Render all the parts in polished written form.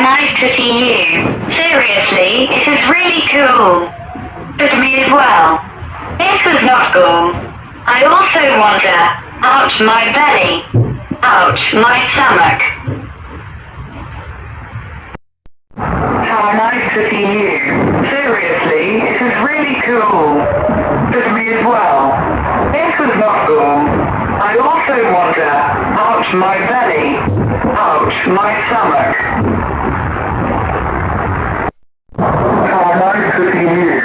nice to see you. Seriously, it is really cool. But me as well. This was not cool. I also wonder, ouch my belly. Ouch my stomach. How nice to see you. Seriously, it is really cool. But me as well. This was not cool. I also wonder, ouch my belly. Ouch my stomach. How nice to see you.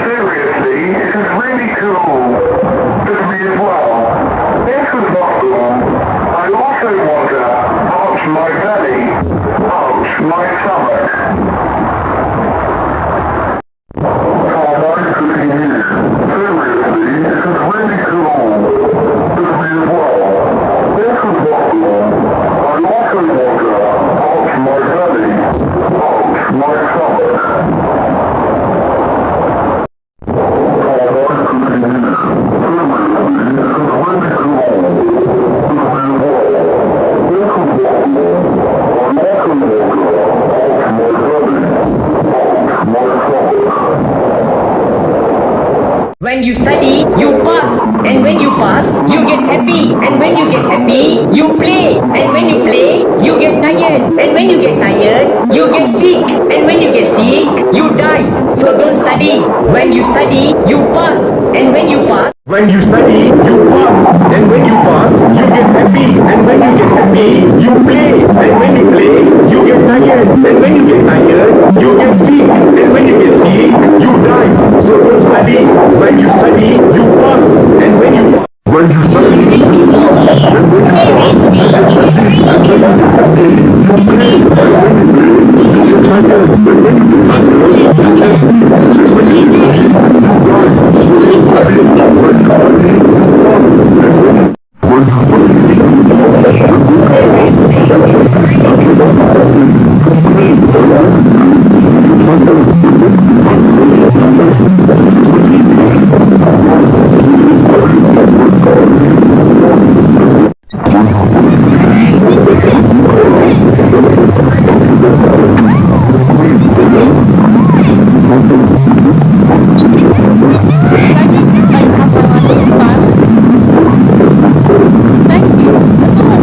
Seriously, it is really cool. But me as well. This was not cool. I also wonder, ouch my belly. Ouch my stomach. How nice to see you. Seriously, it is really cool. But me as well. This was not cool. I also wonder, ouch my belly. Ouch my stomach. When you study, you pass. And when you pass, you get happy. And when you get happy, you play. And when you play, you get tired. And when you get tired, you get sick. And when you get sick, you die. So don't study. When you study, you pass. And when you pass, When you study, you pass. And when you pass, you get happy. And when you get happy, you play. And when you play, you get tired. And when you get tired, you get sick. And when you get sick, you die. So don't study. When you study, you pass. And when you pass, when you study, you pass. And when you pass, you get happy. And when you get happy, you play. And when you play, you get tired. And when you get tired, you get sick.